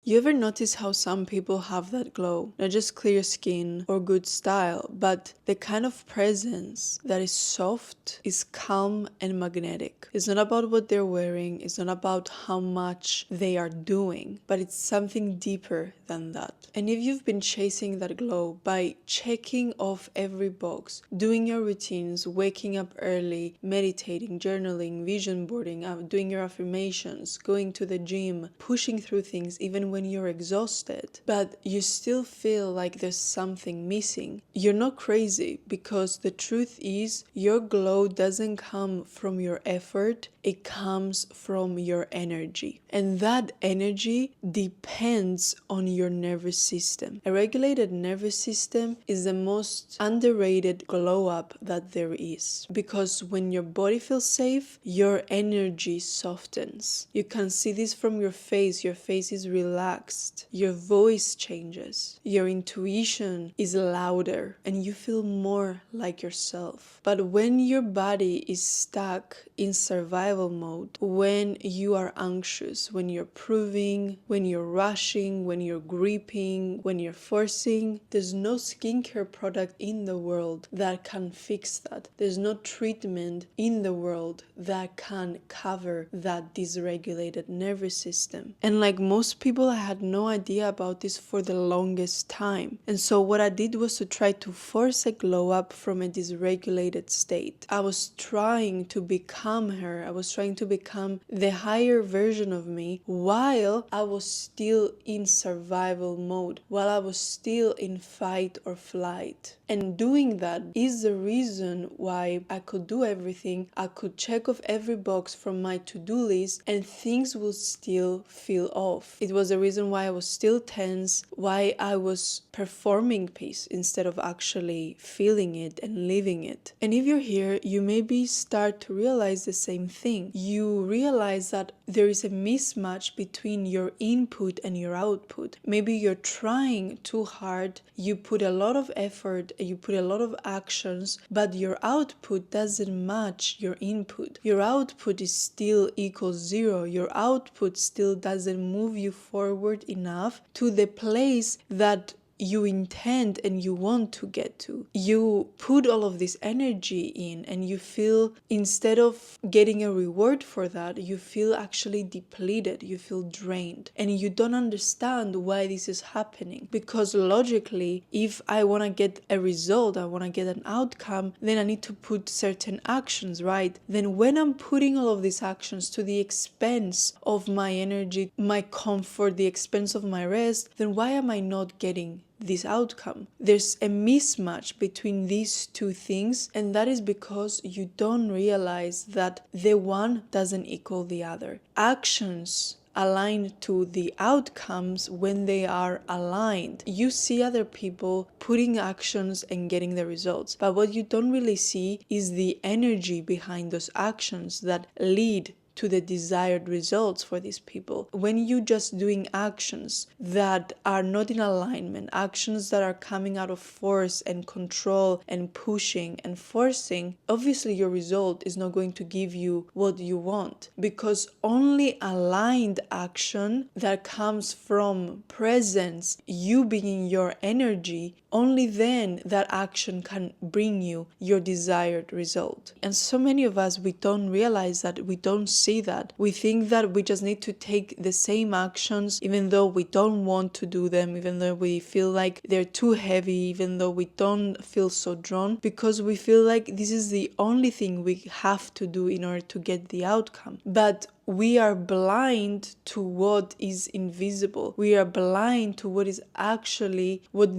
You ever notice how some people have that glow? Not just clear skin or good style, but the kind of presence that is soft, is calm and magnetic. It's not about what they're wearing, it's not about how much they are doing, but it's something deeper than that. And if you've been chasing that glow by checking off every box, doing your routines, waking up early, meditating, journaling, vision boarding, doing your affirmations, going to the gym, pushing through things even when you're exhausted, but you still feel like there's something missing, you're not crazy, because the truth is your glow doesn't come from your effort, it comes from your energy. And that energy depends on your nervous system. A regulated nervous system is the most underrated glow up that there is, because when your body feels safe, your energy softens. You can see this from your face is relaxed, your voice changes, your intuition is louder, and you feel more like yourself. But when your body is stuck in survival mode, when you are anxious, when you're proving, when you're rushing, when you're gripping, when you're forcing, there's no skincare product in the world that can fix that. There's no treatment in the world that can cover that dysregulated nervous system. And like most people, I had no idea about this for the longest time. And so what I did was to try to force a glow up from a dysregulated state. I was trying to become her. I was trying to become the higher version of me while I was still in survival mode, while I was still in fight or flight. And doing that is the reason why I could do everything. I could check off every box from my to-do list and things would still feel off. It was the reason why I was still tense, why I was performing peace instead of actually feeling it and living it. And if you're here, you maybe start to realize the same thing. You realize that there is a mismatch between your input and your output. Maybe you're trying too hard, you put a lot of effort, you put a lot of actions, but your output doesn't match your input. Your output is still equals zero. Your output still doesn't move you forward enough to the place that you intend and you want to get to. You put all of this energy in and you feel, instead of getting a reward for that, you feel actually depleted, you feel drained, and you don't understand why this is happening. Because logically, if I want to get a result, I want to get an outcome, then I need to put certain actions, right? Then when I'm putting all of these actions to the expense of my energy, my comfort, the expense of my rest, then why am I not getting this outcome? There's a mismatch between these two things, and that is because you don't realize that the one doesn't equal the other. Actions align to the outcomes when they are aligned. You see other people putting actions and getting the results, but what you don't really see is the energy behind those actions that lead to the desired results for these people. When you just doing actions that are not in alignment, actions that are coming out of force and control and pushing and forcing, obviously your result is not going to give you what you want, because only aligned action that comes from presence, you being your energy, only then that action can bring you your desired result. And so many of us, we don't realize that, we don't see that. We think that we just need to take the same actions even though we don't want to do them, even though we feel like they're too heavy, even though we don't feel so drawn, because we feel like this is the only thing we have to do in order to get the outcome. But we are blind to what is invisible. We are blind to what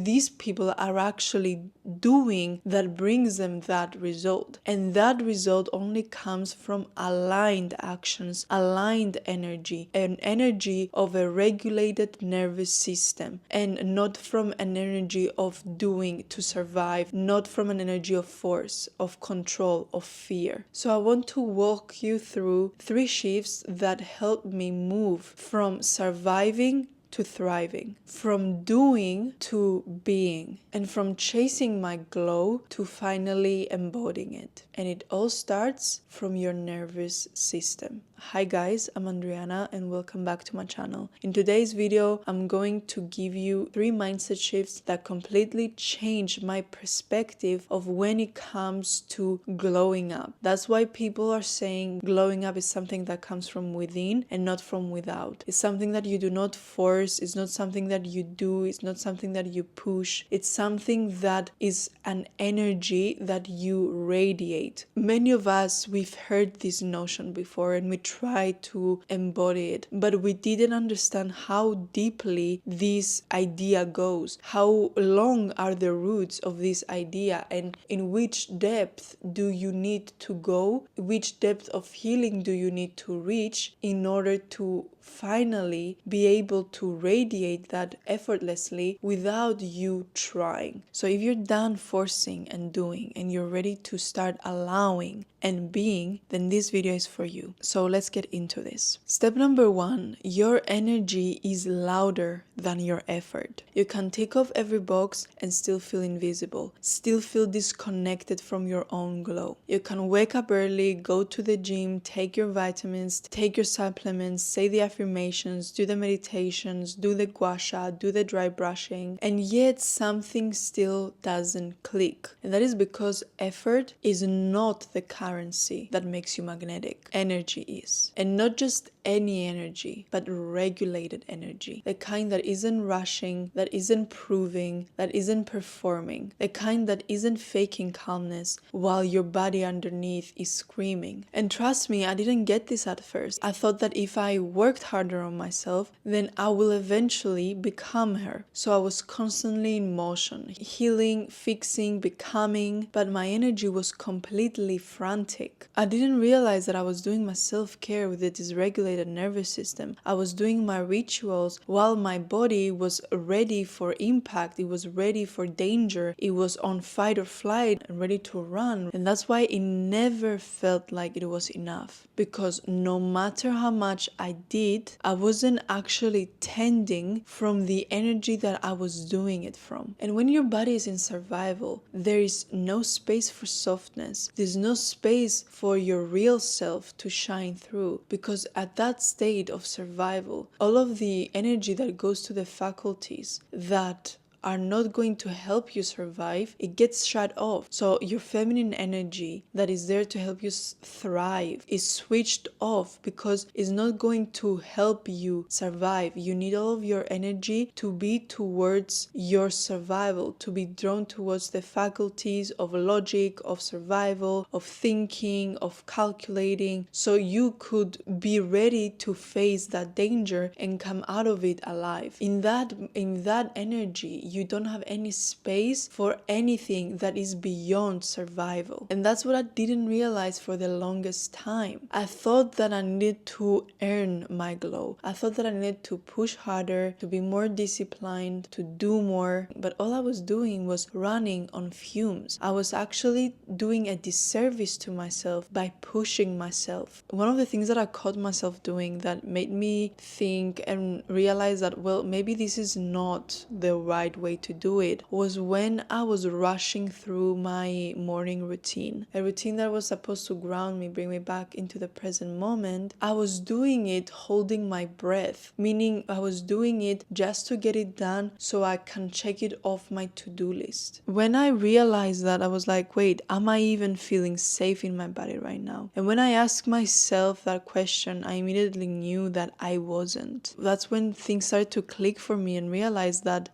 these people are actually doing that brings them that result. And that result only comes from aligned actions, aligned energy, an energy of a regulated nervous system, and not from an energy of doing to survive, not from an energy of force, of control, of fear. So I want to walk you through 3 shifts that helped me move from surviving to thriving, from doing to being, and from chasing my glow to finally embodying it. And it all starts from your nervous system. Hi guys, I'm Andriana and welcome back to my channel. In today's video, I'm going to give you 3 mindset shifts that completely changed my perspective of when it comes to glowing up. That's why people are saying glowing up is something that comes from within and not from without. It's something that you do not force, it's not something that you do, it's not something that you push. It's something that is an energy that you radiate. Many of us, we've heard this notion before and we try to embody it, but we didn't understand how deeply this idea goes, how long are the roots of this idea, and in which depth do you need to go, which depth of healing do you need to reach in order to finally be able to radiate that effortlessly without you trying. So if you're done forcing and doing and you're ready to start allowing and being, then this video is for you. So let's get into this. Step number 1, your energy is louder than your effort. You can tick off every box and still feel invisible, still feel disconnected from your own glow. You can wake up early, go to the gym, take your vitamins, take your supplements, say the affirmations, do the meditations, do the gua sha, do the dry brushing, and yet something still doesn't click. And that is because effort is not the currency that makes you magnetic. Energy is. And not just any energy, but regulated energy. The kind that isn't rushing, that isn't proving, that isn't performing. The kind that isn't faking calmness while your body underneath is screaming. And trust me, I didn't get this at first. I thought that if I worked harder on myself, then I will eventually become her. So I was constantly in motion, healing, fixing, becoming, but my energy was completely frantic. I didn't realize that I was doing my self-care with a dysregulated nervous system. I was doing my rituals while my body was ready for impact, it was ready for danger, it was on fight or flight and ready to run. And that's why it never felt like it was enough, because no matter how much I did, I wasn't actually tending from the energy that I was doing it from. And when your body is in survival, there is no space for softness. There's no space for your real self to shine through, because at that state of survival, all of the energy that goes to the faculties that are not going to help you survive, it gets shut off. So your feminine energy that is there to help you thrive is switched off because it's not going to help you survive. You need all of your energy to be towards your survival, to be drawn towards the faculties of logic, of survival, of thinking, of calculating, so you could be ready to face that danger and come out of it alive. In that energy, you don't have any space for anything that is beyond survival. And that's what I didn't realize for the longest time. I thought that I needed to earn my glow. I thought that I needed to push harder, to be more disciplined, to do more. But all I was doing was running on fumes. I was actually doing a disservice to myself by pushing myself. One of the things that I caught myself doing that made me think and realize that, well, maybe this is not the right way to do it, was when I was rushing through my morning routine. A routine that was supposed to ground me, bring me back into the present moment. I was doing it holding my breath, meaning I was doing it just to get it done so I can check it off my to-do list. When I realized that, I was like, wait, am I even feeling safe in my body right now? And when I asked myself that question, I immediately knew that I wasn't. That's when things started to click for me and realize that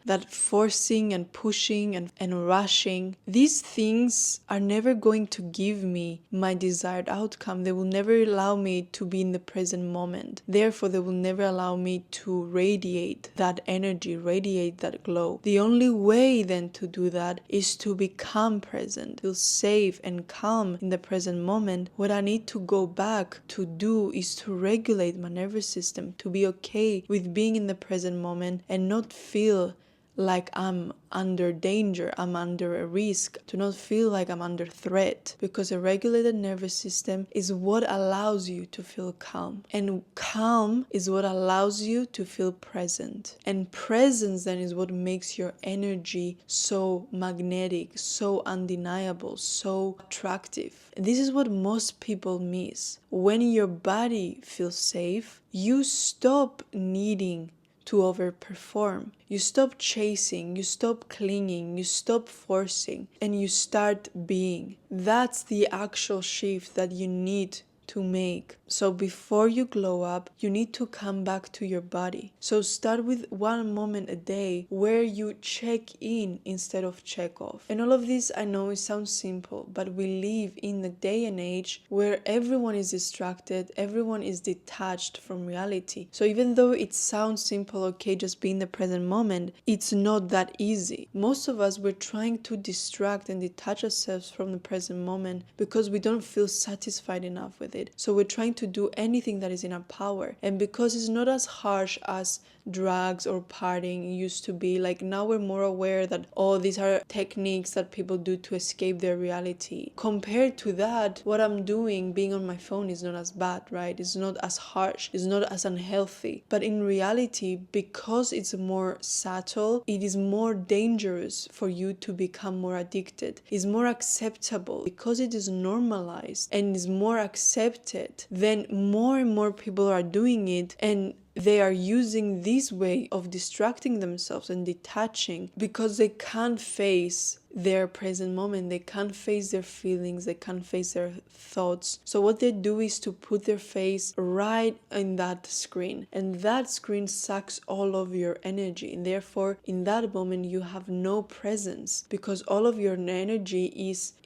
forcing and pushing and rushing, these things are never going to give me my desired outcome. They will never allow me to be in the present moment. Therefore, they will never allow me to radiate that energy, radiate that glow. The only way then to do that is to become present, feel safe and calm in the present moment. What I need to go back to do is to regulate my nervous system, to be okay with being in the present moment and not feel like I'm under danger, I'm under a risk, to not feel like I'm under threat, because a regulated nervous system is what allows you to feel calm, and calm is what allows you to feel present, and presence then is what makes your energy so magnetic, so undeniable, so attractive. And this is what most people miss. When your body feels safe, you stop needing to overperform. You stop chasing, you stop clinging, you stop forcing, and you start being. That's the actual shift that you need to make. So before you glow up, you need to come back to your body. So start with one moment a day where you check in instead of check off. And all of this, I know it sounds simple, but we live in a day and age where everyone is distracted, everyone is detached from reality. So even though it sounds simple, okay, just be in the present moment, it's not that easy. Most of us, we're trying to distract and detach ourselves from the present moment because we don't feel satisfied enough with it. So we're trying to do anything that is in our power. And because it's not as harsh as drugs or partying used to be, like now we're more aware that these are techniques that people do to escape their reality. Compared to that, what I'm doing, being on my phone, is not as bad, right? It's not as harsh, it's not as unhealthy. But in reality, because it's more subtle, it is more dangerous for you to become more addicted. It's more acceptable because it is normalized and is more accepted. Then more and more people are doing it, and they are using this way of distracting themselves and detaching because they can't face their present moment, they can't face their feelings, they can't face their thoughts. So what they do is to put their face right in that screen, and that screen sucks all of your energy, and therefore in that moment you have no presence because all of your energy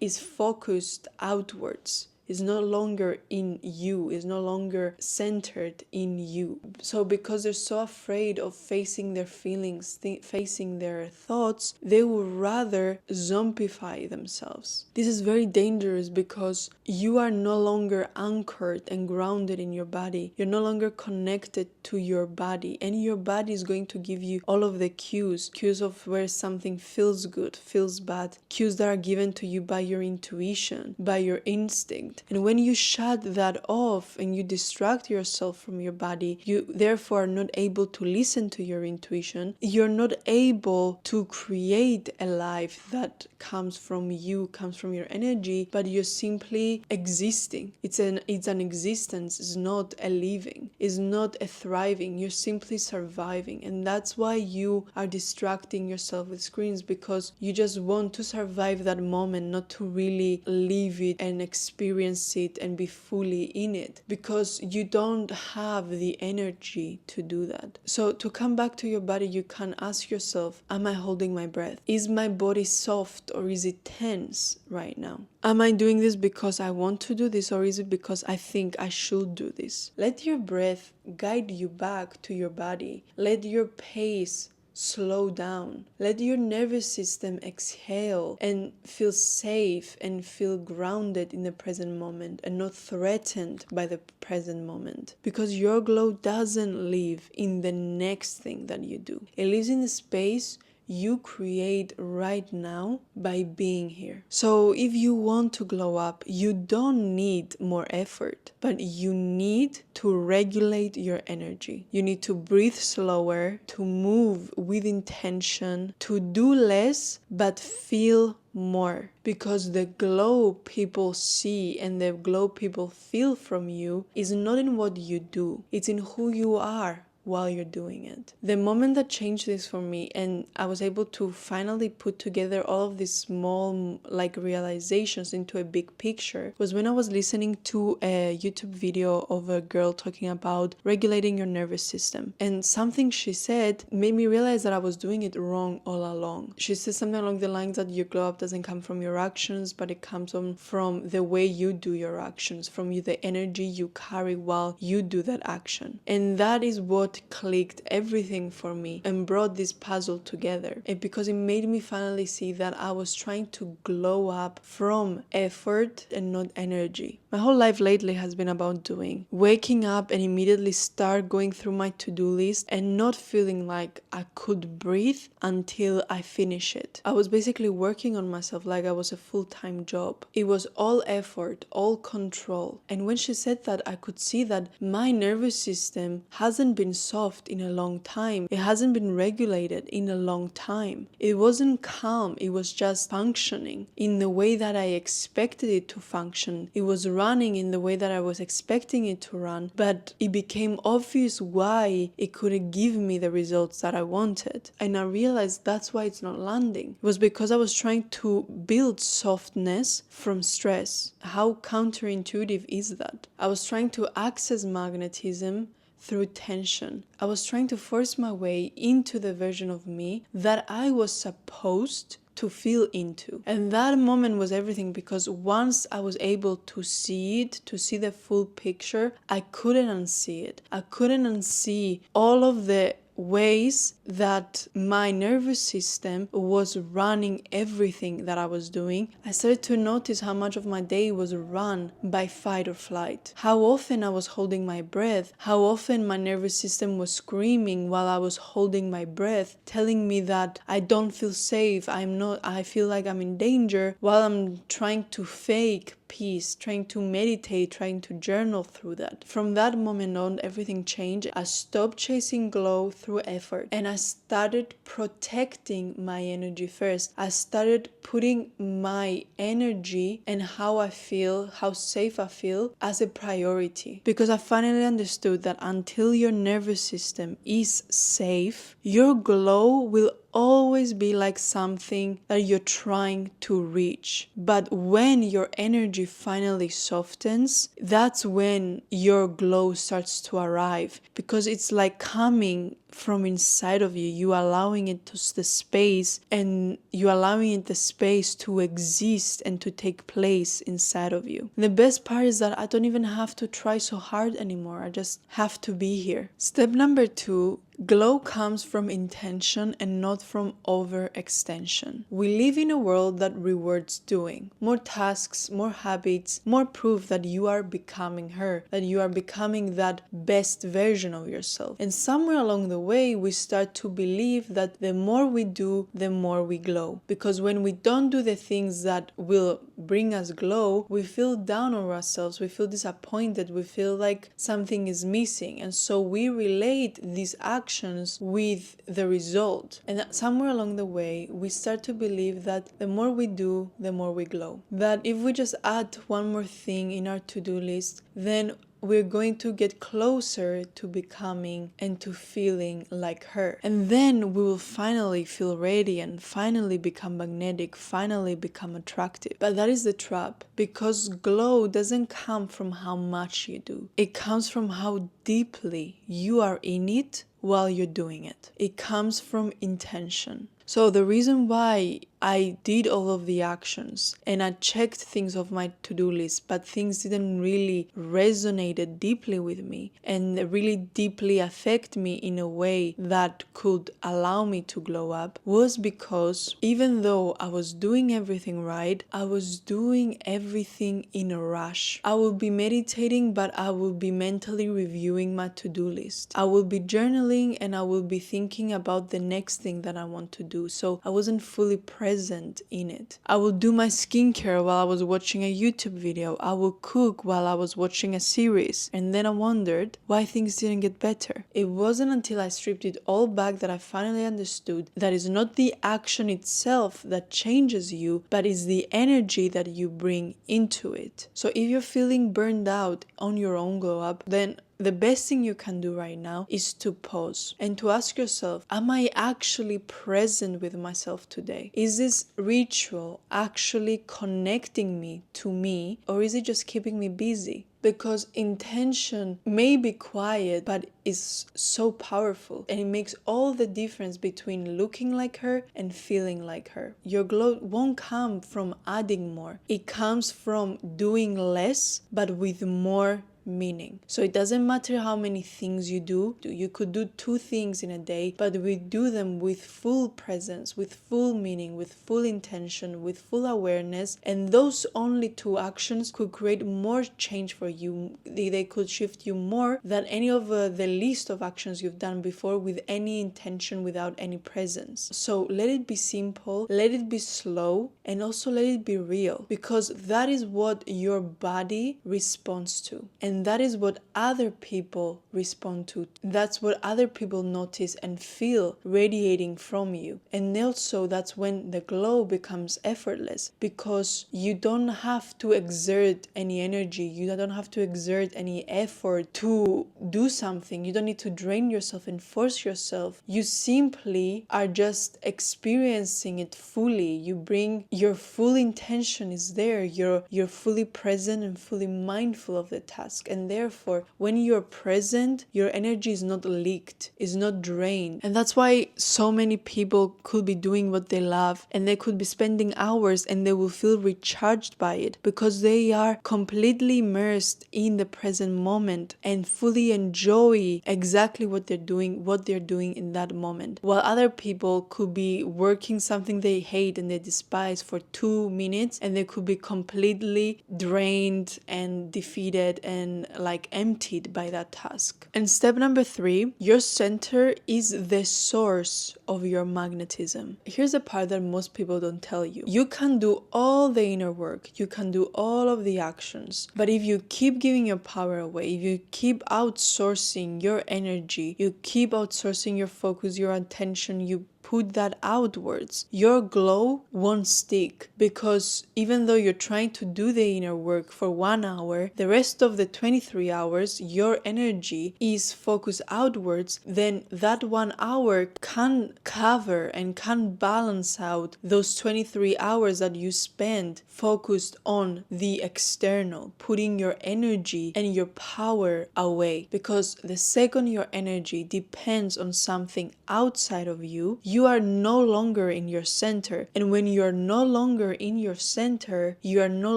is focused outwards. Is no longer in you, is no longer centered in you. So because they're so afraid of facing their feelings, facing their thoughts, they would rather zombify themselves. This is very dangerous because you are no longer anchored and grounded in your body. You're no longer connected to your body, and your body is going to give you all of the cues of where something feels good, feels bad, cues that are given to you by your intuition, by your instinct. And when you shut that off and you distract yourself from your body, you therefore are not able to listen to your intuition. You're not able to create a life that comes from you, comes from your energy, but you're simply existing. It's an existence, it's not a living, it's not a thriving. You're simply surviving. And that's why you are distracting yourself with screens, because you just want to survive that moment, not to really live it and experience it and be fully in it, because you don't have the energy to do that. So to come back to your body, you can ask yourself, am I holding my breath? Is my body soft or is it tense right now? Am I doing this because I want to do this, or is it because I think I should do this? Let your breath guide you back to your body. Let your pace slow down. Let your nervous system exhale and feel safe and feel grounded in the present moment and not threatened by the present moment. Because your glow doesn't live in the next thing that you do. It lives in the space you create right now by being here. So if you want to glow up, you don't need more effort, but you need to regulate your energy. You need to breathe slower, to move with intention, to do less, but feel more. Because the glow people see and the glow people feel from you is not in what you do, it's in who you are while you're doing it. The moment that changed this for me, and I was able to finally put together all of these small realizations into a big picture, was when I was listening to a YouTube video of a girl talking about regulating your nervous system. And something she said made me realize that I was doing it wrong all along. She said something along the lines that your glow up doesn't come from your actions, but it comes from the way you do your actions, from the energy you carry while you do that action. And that is what clicked everything for me and brought this puzzle together. And because it made me finally see that I was trying to glow up from effort and not energy. My whole life lately has been about doing. Waking up and immediately start going through my to-do list and not feeling like I could breathe until I finish it. I was basically working on myself like I was a full-time job. It was all effort, all control. And when she said that, I could see that my nervous system hasn't been soft in a long time. It hasn't been regulated in a long time. It wasn't calm. It was just functioning in the way that I expected it to function. It was running in the way that I was expecting it to run, but it became obvious why it couldn't give me the results that I wanted. And I realized that's why it's not landing. It was because I was trying to build softness from stress. How counterintuitive is that? I was trying to access magnetism through tension. I was trying to force my way into the version of me that I was supposed to feel into. And that moment was everything, because once I was able to see it, to see the full picture, I couldn't unsee it. I couldn't unsee all of the ways that my nervous system was running everything that I was doing. I started to notice how much of my day was run by fight or flight. How often I was holding my breath, how often my nervous system was screaming while I was holding my breath, telling me that I don't feel safe, I feel like I'm in danger, while I'm trying to fake peace, trying to meditate, trying to journal through that. From that moment on, everything changed. I stopped chasing glow through effort and I started protecting my energy first. I started putting my energy and how I feel, how safe I feel, as a priority, because I finally understood that until your nervous system is safe, your glow will always be like something that you're trying to reach. But when your energy finally softens, that's when your glow starts to arrive, because it's like coming from inside of you. You allowing it to the space, and you allowing it the space to exist and to take place inside of you. And the best part is that I don't even have to try so hard anymore. I just have to be here. Step number 2, glow comes from intention and not from overextension. We live in a world that rewards doing. More tasks, more habits, more proof that you are becoming her, that you are becoming that best version of yourself. And somewhere along the way, we start to believe that the more we do, the more we glow. Because when we don't do the things that will bring us glow, we feel down on ourselves, we feel disappointed, we feel like something is missing. And so we relate these actions with the result. And somewhere along the way, we start to believe that the more we do, the more we glow. That if we just add one more thing in our to-do list, then we're going to get closer to becoming and to feeling like her. And then we will finally feel radiant, finally become magnetic, finally become attractive. But that is the trap, because glow doesn't come from how much you do. It comes from how deeply you are in it while you're doing it. It comes from intention. So the reason why I did all of the actions and I checked things off my to-do list, but things didn't really resonate deeply with me and really deeply affect me in a way that could allow me to glow up, was because even though I was doing everything right, I was doing everything in a rush. I will be meditating, but I will be mentally reviewing my to-do list. I will be journaling and I will be thinking about the next thing that I want to do. So I wasn't fully present in it. I would do my skincare while I was watching a YouTube video. I would cook while I was watching a series. And then I wondered why things didn't get better. It wasn't until I stripped it all back that I finally understood that it's not the action itself that changes you, but it's the energy that you bring into it. So if you're feeling burned out on your own glow up, then the best thing you can do right now is to pause and to ask yourself, am I actually present with myself today? Is this ritual actually connecting me to me, or is it just keeping me busy? Because intention may be quiet, but is so powerful, and it makes all the difference between looking like her and feeling like her. Your glow won't come from adding more. It comes from doing less, but with more meaning. So it doesn't matter how many things you do. You could do 2 things in a day, but we do them with full presence, with full meaning, with full intention, with full awareness, and those only 2 actions could create more change for you. They could shift you more than any of the list of actions you've done before with any intention, without any presence. So let it be simple, let it be slow, and also let it be real, because that is what your body responds to, and that is what other people respond to. That's what other people notice and feel radiating from you. And also that's when the glow becomes effortless, because you don't have to exert any energy, you don't have to exert any effort to do something. You don't need to drain yourself and force yourself. You simply are just experiencing it fully. You bring your full intention is there. You're fully present and fully mindful of the task, and therefore when you're present, your energy is not leaked, is not drained. And that's why so many people could be doing what they love, and they could be spending hours and they will feel recharged by it, because they are completely immersed in the present moment and fully enjoy exactly what they're doing in that moment. While other people could be working something they hate and they despise for 2 minutes, and they could be completely drained and defeated and like emptied by that task. And step number 3, your center is the source of your magnetism. Here's the part that most people don't tell you. You can do all the inner work, you can do all of the actions, but if you keep giving your power away, if you keep outsourcing your energy, you keep outsourcing your focus, your attention, you put that outwards, your glow won't stick, because even though you're trying to do the inner work for 1 hour, the rest of the 23 hours your energy is focused outwards, then that 1 hour can cover and can balance out those 23 hours that you spend focused on the external, putting your energy and your power away. Because the second your energy depends on something outside of you, you are no longer in your center. And when you are no longer in your center, you are no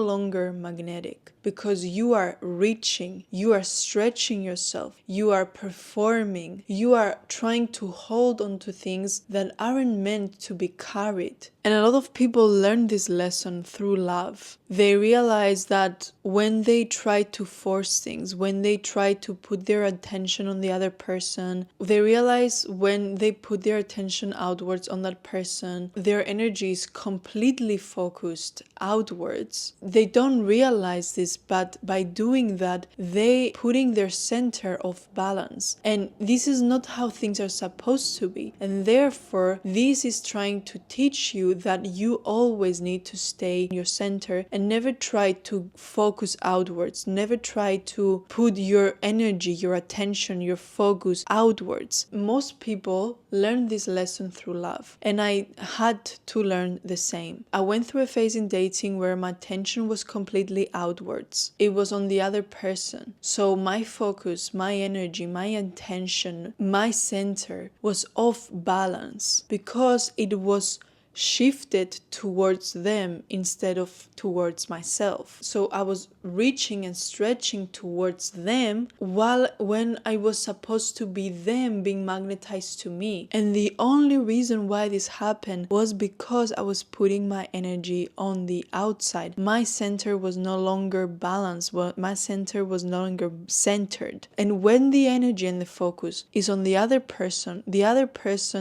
longer magnetic, because you are reaching, you are stretching yourself, you are performing, you are trying to hold on to things that aren't meant to be carried. And a lot of people learn this lesson through love. They realize that when they try to force things, when they try to put their attention on the other person, they realize when they put their attention outwards on that person, their energy is completely focused outwards. They don't realize this, but by doing that, they putting their center off balance. And this is not how things are supposed to be. And therefore, this is trying to teach you that you always need to stay in your center and never try to focus outwards, never try to put your energy, your attention, your focus outwards. Most people learn this lesson through love, and I had to learn the same. I went through a phase in dating where my attention was completely outwards. It was on the other person. So my focus, my energy, my attention, my center was off balance, because it was shifted towards them instead of towards myself. So I was reaching and stretching towards them, while when I was supposed to be them being magnetized to me. And the only reason why this happened was because I was putting my energy on the outside. My center was no longer balanced. My center was no longer centered. And when the energy and the focus is on the other person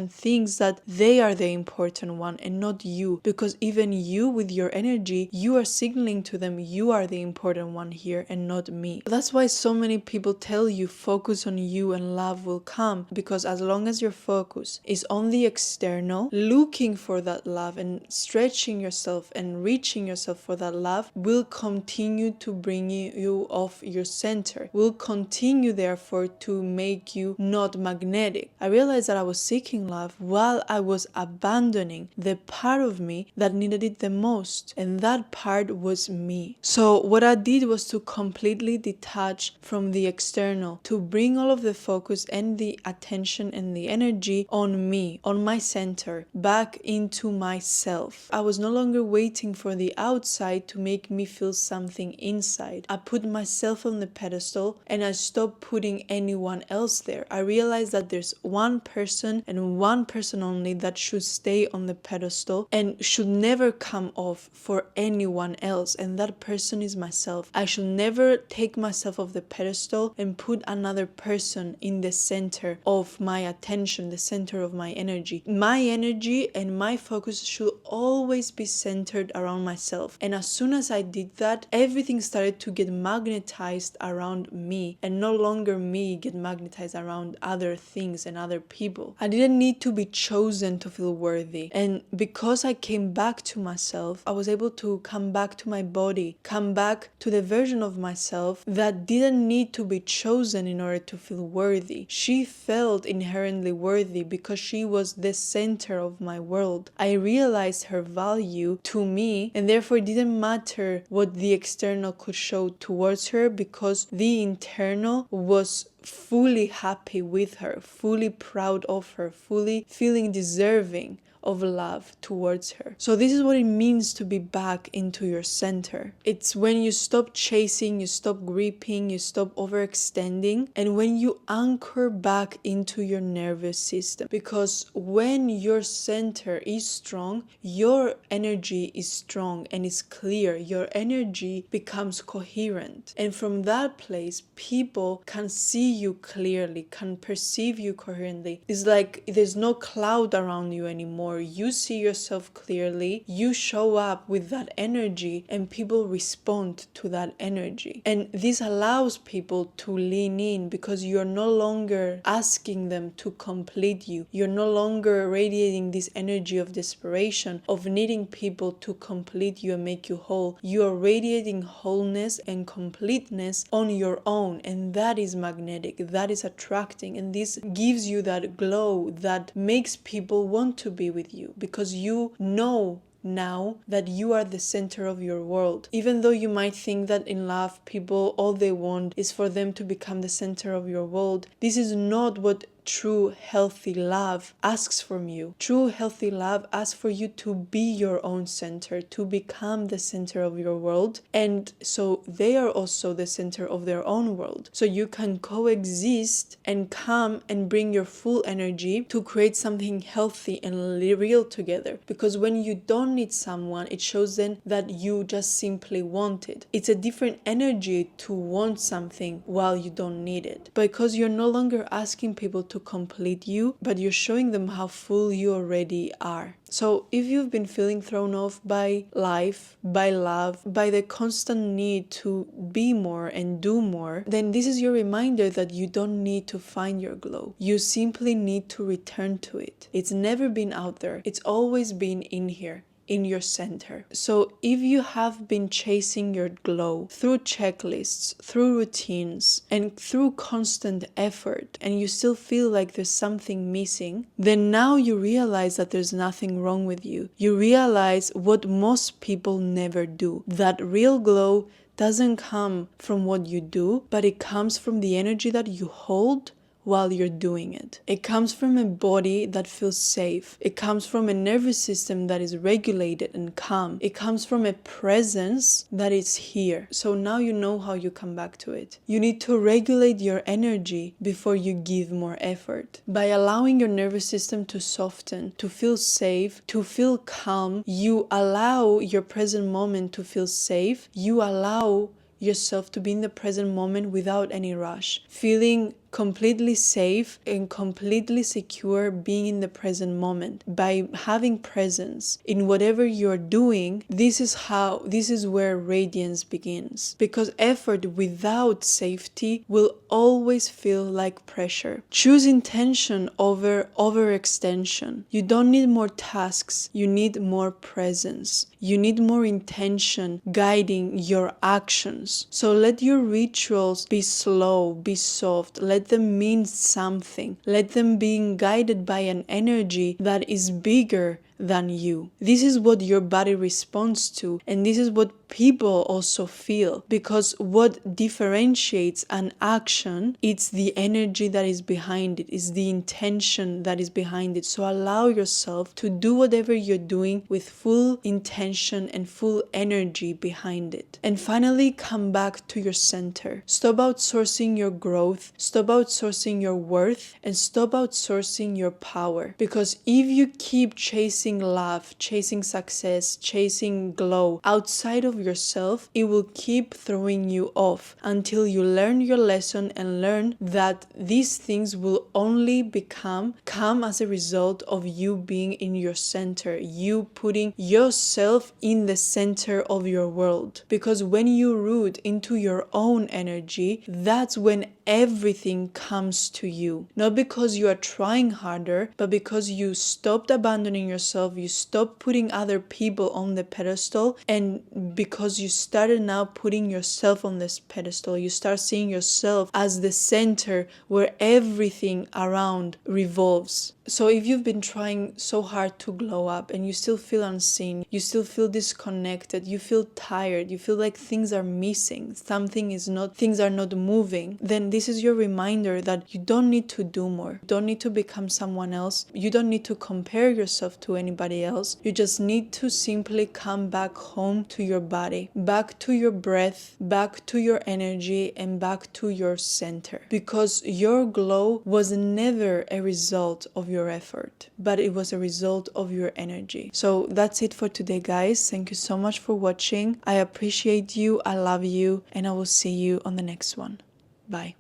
thinks that they are the important one and not you, because even you with your energy, you are signaling to them you are the important one here and not me. That's why so many people tell you focus on you and love will come, because as long as your focus is on the external, looking for that love and stretching yourself and reaching yourself for that love will continue to bring you off your center, will continue therefore to make you not magnetic. I realized that I was seeking love while I was abandoning the the part of me that needed it the most, and that part was me. So what I did was to completely detach from the external, to bring all of the focus and the attention and the energy on me, on my center, back into myself. I was no longer waiting for the outside to make me feel something inside. I put myself on the pedestal and I stopped putting anyone else there. I realized that there's one person and one person only that should stay on the pedestal and should never come off for anyone else, and that person is myself. I should never take myself off the pedestal and put another person in the center of my attention, the center of my energy. My energy and my focus should always be centered around myself. And as soon as I did that, everything started to get magnetized around me, and no longer me get magnetized around other things and other people. I didn't need to be chosen to feel worthy. And because I came back to myself, I was able to come back to my body, come back to the version of myself that didn't need to be chosen in order to feel worthy. She felt inherently worthy because she was the center of my world. I realized her value to me, and therefore it didn't matter what the external could show towards her, because the internal was fully happy with her, fully proud of her, fully feeling deserving of love towards her. So this is what it means to be back into your center. It's when you stop chasing, you stop gripping, you stop overextending, and when you anchor back into your nervous system. Because when your center is strong, your energy is strong and is clear. Your energy becomes coherent. And from that place, people can see you clearly, can perceive you coherently. It's like there's no cloud around you anymore. You see yourself clearly, you show up with that energy, and people respond to that energy. And this allows people to lean in, because you're no longer asking them to complete you. You're no longer radiating this energy of desperation, of needing people to complete you and make you whole. You are radiating wholeness and completeness on your own, and that is magnetic, that is attracting, and this gives you that glow that makes people want to be with you, because you know now that you are the center of your world. Even though you might think that in love, people, all they want is for them to become the center of your world, this is not what true healthy love asks from you. True healthy love asks for you to be your own center, to become the center of your world, and so they are also the center of their own world. So you can coexist and come and bring your full energy to create something healthy and real together. Because when you don't need someone, it shows then that you just simply want it. It's a different energy to want something while you don't need it, because you're no longer asking people to complete you, but you're showing them how full you already are. So if you've been feeling thrown off by life, by love, by the constant need to be more and do more, then this is your reminder that you don't need to find your glow. You simply need to return to it. It's never been out there. It's always been in here, in your center. So if you have been chasing your glow through checklists, through routines, and through constant effort, and you still feel like there's something missing, then now you realize that there's nothing wrong with you. You realize what most people never do, that real glow doesn't come from what you do, but it comes from the energy that you hold while you're doing it. It comes from a body that feels safe. It comes from a nervous system that is regulated and calm. It comes from a presence that is here. So now you know how you come back to it. You need to regulate your energy before you give more effort. By allowing your nervous system to soften, to feel safe, to feel calm, you allow your present moment to feel safe. You allow yourself to be in the present moment without any rush, feeling completely safe and completely secure being in the present moment. By having presence in whatever you're doing, this is where radiance begins. Because effort without safety will always feel like pressure. Choose intention over overextension. You don't need more tasks, you need more presence. You need more intention guiding your actions. So let your rituals be slow, be soft. Let let them mean something. Let them be guided by an energy that is bigger than you. This is what your body responds to, and this is what people also feel, because what differentiates an action, it's the energy that is behind it, it's the intention that is behind it. So allow yourself to do whatever you're doing with full intention and full energy behind it. And finally, come back to your center. Stop outsourcing your growth, stop outsourcing your worth, and stop outsourcing your power. Because if you keep chasing love, chasing success, chasing glow outside of yourself, it will keep throwing you off until you learn your lesson and learn that these things will only come as a result of you being in your center, you putting yourself in the center of your world. Because when you root into your own energy, that's when everything comes to you. Not because you are trying harder, but because you stopped abandoning yourself, you stopped putting other people on the pedestal, and because you started now putting yourself on this pedestal, you start seeing yourself as the center where everything around revolves. So if you've been trying so hard to glow up and you still feel unseen, you still feel disconnected, you feel tired, you feel like things are missing, things are not moving, then this is your reminder that you don't need to do more. You don't need to become someone else. You don't need to compare yourself to anybody else. You just need to simply come back home to your body, back to your breath, back to your energy, and back to your center. Because your glow was never a result of your effort, but it was a result of your energy. So that's it for today, guys. Thank you so much for watching. I appreciate you, I love you, and I will see you on the next one. Bye.